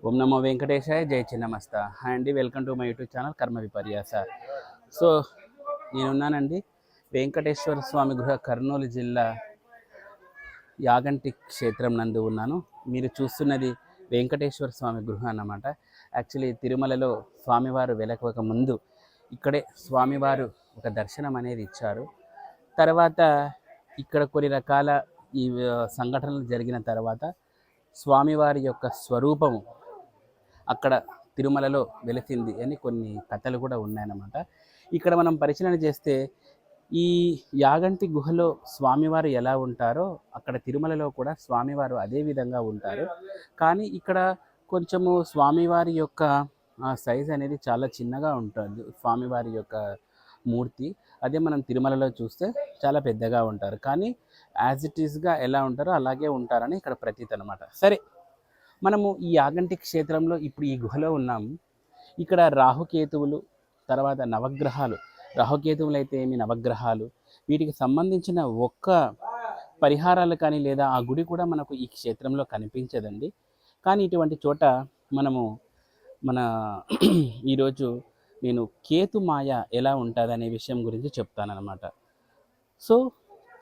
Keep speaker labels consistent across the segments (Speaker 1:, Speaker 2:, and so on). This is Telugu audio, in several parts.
Speaker 1: ఓం నమో వెంకటేశాయ, జై చిన్నమస్త. హాయ్ అండి, welcome to my YouTube channel కర్మ విపర్యాస. సో నేనున్నానండి వెంకటేశ్వర స్వామి గృహ, కర్నూలు జిల్లా యాగంటి క్షేత్రం నందు ఉన్నాను. మీరు చూస్తున్నది వెంకటేశ్వర స్వామి గృహ అన్నమాట. యాక్చువల్లీ తిరుమలలో స్వామివారు వెలకక ముందు ఇక్కడే స్వామివారు ఒక దర్శనం అనేది ఇచ్చారు. తర్వాత ఇక్కడ కొన్ని రకాల ఈ సంఘటనలు జరిగిన తర్వాత స్వామివారి యొక్క స్వరూపము అక్కడ తిరుమలలో వెలిసింది అని కొన్ని కథలు కూడా ఉన్నాయన్నమాట. ఇక్కడ మనం పరిశీలన చేస్తే ఈ యాగంటి గుహలో స్వామివారు ఎలా ఉంటారో అక్కడ తిరుమలలో కూడా స్వామివారు అదే విధంగా ఉంటారు. కానీ ఇక్కడ కొంచెము స్వామివారి యొక్క సైజ్ అనేది చాలా చిన్నగా ఉంటుంది. స్వామివారి యొక్క మూర్తి అదే మనం తిరుమలలో చూస్తే చాలా పెద్దగా ఉంటారు. కానీ యాజ్ ఇట్ ఈస్గా ఎలా ఉంటారో అలాగే ఉంటారని ఇక్కడ ప్రతీతి అనమాట. సరే, మనము ఈ యాగంటి క్షేత్రంలో ఇప్పుడు ఈ గుహలో ఉన్నాము. ఇక్కడ రాహుకేతువులు, తర్వాత నవగ్రహాలు, రాహుకేతువులు అయితే ఏమి, నవగ్రహాలు, వీటికి సంబంధించిన ఒక్క పరిహారాలు కానీ లేదా ఆ గుడి కూడా మనకు ఈ క్షేత్రంలో కనిపించదండి. కానీ ఇటువంటి చోట మనము మన ఈరోజు నేను కేతుమాయ ఎలా ఉంటుంది అనే విషయం గురించి చెప్తానన్నమాట. సో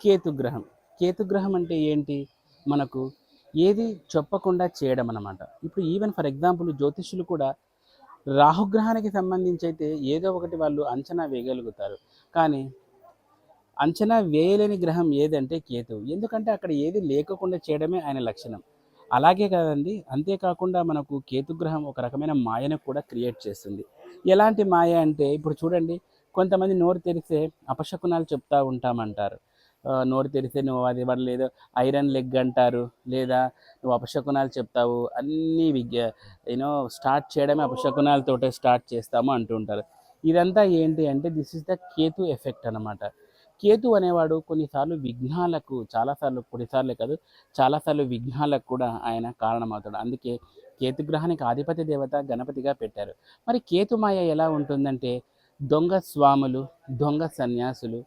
Speaker 1: కేతుగ్రహం అంటే ఏంటి? మనకు ఏది చెప్పకుండా చేయడం అన్నమాట. ఇప్పుడు ఈవెన్ ఫర్ ఎగ్జాంపుల్ జ్యోతిష్యులు కూడా రాహుగ్రహానికి సంబంధించి అయితే ఏదో ఒకటి వాళ్ళు అంచనా వేయగలుగుతారు. కానీ అంచనా వేయలేని గ్రహం ఏదంటే కేతువు. ఎందుకంటే అక్కడ ఏది లేకుండా చేయడమే ఆయన లక్షణం. అలాగే కదండి, అంతేకాకుండా మనకు కేతుగ్రహం ఒక రకమైన మాయను కూడా క్రియేట్ చేస్తుంది. ఎలాంటి మాయ అంటే ఇప్పుడు చూడండి, కొంతమంది నోరు తెరిస్తే అపశకునాలు చెప్తూ ఉంటామంటారు. నోరు తెరిస్తే నువ్వు అది వాడు లేదో ఐరన్ లెగ్ అంటారు, లేదా నువ్వు అపశకునాలు చెప్తావు, అన్నీ స్టార్ట్ చేయడమే అపశకునాలతోటే స్టార్ట్ చేస్తాము అంటుంటారు. ఇదంతా ఏంటి అంటే this is the Ketu effect అనమాట. కేతు అనేవాడు కొన్నిసార్లు విఘ్నాలకు, కొన్నిసార్లే కాదు చాలాసార్లు విఘ్నాలకు కూడా ఆయన కారణమవుతాడు. అందుకే కేతుగ్రహానికి ఆధిపత్య దేవత గణపతిగా పెట్టారు. మరి కేతుమాయ ఎలా ఉంటుందంటే దొంగ స్వాములు, దొంగ సన్యాసులు,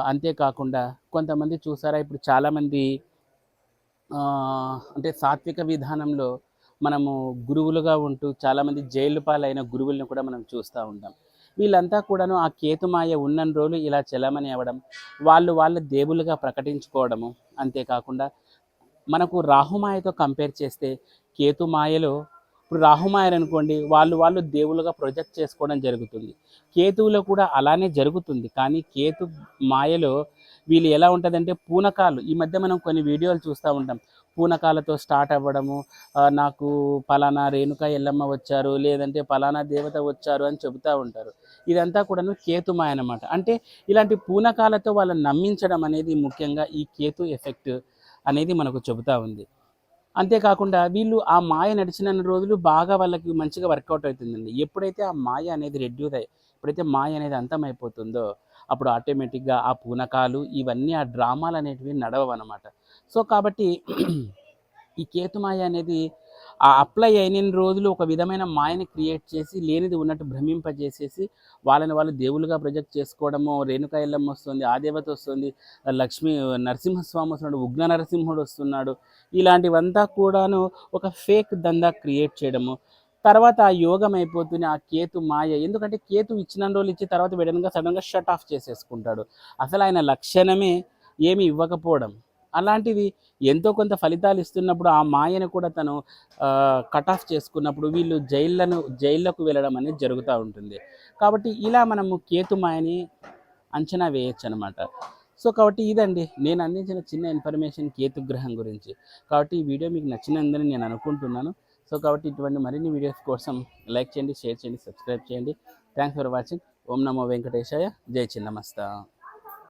Speaker 1: అంతేకాకుండా కొంతమంది చూసారా, ఇప్పుడు చాలామంది అంటే సాత్విక విధానంలో మనము గురువులుగా ఉంటూ చాలామంది జైలు పాలైన గురువులను కూడా మనం చూస్తూ ఉంటాం. వీళ్ళంతా కూడాను ఆ కేతుమాయ ఉన్న రోజులు ఇలా చెలమని అవ్వడం, వాళ్ళు దేవులుగా ప్రకటించుకోవడము. అంతేకాకుండా మనకు రాహుమాయతో కంపేర్ చేస్తే కేతుమాయలో, ఇప్పుడు రాహుమాయలు అనుకోండి, వాళ్ళు దేవులుగా ప్రొజెక్ట్ చేసుకోవడం జరుగుతుంది. కేతువులో కూడా అలానే జరుగుతుంది. కానీ కేతు మాయలో వీళ్ళు ఎలా ఉంటుందంటే పూనకాలు, ఈ మధ్య మనం కొన్ని వీడియోలు చూస్తూ ఉంటాం, పూనకాలతో స్టార్ట్ అవ్వడము, నాకు పలానా రేణుక ఎల్లమ్మ వచ్చారు, లేదంటే పలానా దేవత వచ్చారు అని చెబుతూ ఉంటారు. ఇదంతా కూడాను కేతుమాయ అన్నమాట. అంటే ఇలాంటి పూనకాలతో వాళ్ళని నమ్మించడం అనేది ముఖ్యంగా ఈ కేతు ఎఫెక్ట్ అనేది మనకు చెబుతూ ఉంది. అంతేకాకుండా వీళ్ళు ఆ మాయ నడిచిన రోజులు బాగా వాళ్ళకి మంచిగా వర్కౌట్ అవుతుందండి. ఎప్పుడైతే ఆ మాయ అనేది ఎప్పుడైతే మాయ అనేది అంతమైపోతుందో అప్పుడు ఆటోమేటిక్గా ఆ పూనకాలు ఇవన్నీ ఆ డ్రామాలు అనేటివి నడవన్నమాట. సో కాబట్టి ఈ కేతుమాయ అనేది ఆ అప్లై అయిన రోజులు ఒక విధమైన మాయని క్రియేట్ చేసి లేనిది ఉన్నట్టు భ్రమింపజేసేసి వాళ్ళు దేవులుగా ప్రొజెక్ట్ చేసుకోవడము. రేణుకా ఎల్లమ్మ వస్తుంది, ఆ దేవత వస్తుంది, లక్ష్మీ నరసింహస్వామి వస్తున్నాడు, ఉగ్ర నరసింహుడు వస్తున్నాడు, ఇలాంటివంతా కూడాను ఒక ఫేక్ దందా క్రియేట్ చేయడము. తర్వాత ఆ యోగం అయిపోతుంది ఆ కేతు మాయ. ఎందుకంటే కేతు ఇచ్చిన రోజులు ఇచ్చి తర్వాత వెడన్గా సడన్గా షట్ ఆఫ్ చేసేసుకుంటాడు. అసలు ఆయన లక్షణమే ఏమి ఇవ్వకపోవడం. అలాంటివి ఎంతో కొంత ఫలితాలు ఇస్తున్నప్పుడు ఆ మాయను కూడా తను కట్ ఆఫ్ చేసుకున్నప్పుడు వీళ్ళు జైళ్ళకు వెళ్ళడం అనేది జరుగుతూ ఉంటుంది. కాబట్టి ఇలా మనము కేతు మాయని అంచనా వేయచ్చు అనమాట. సో కాబట్టి ఇదండి నేను అందించిన చిన్న ఇన్ఫర్మేషన్ కేతుగ్రహం గురించి. కాబట్టి ఈ వీడియో మీకు నచ్చినందని నేను అనుకుంటున్నాను. సో కాబట్టి ఇటువంటి మరిన్ని వీడియోస్ కోసం లైక్ చేయండి, షేర్ చేయండి, సబ్స్క్రైబ్ చేయండి. Thanks for watching. ఓం నమో వెంకటేశాయ, జై చిన్నమస్త.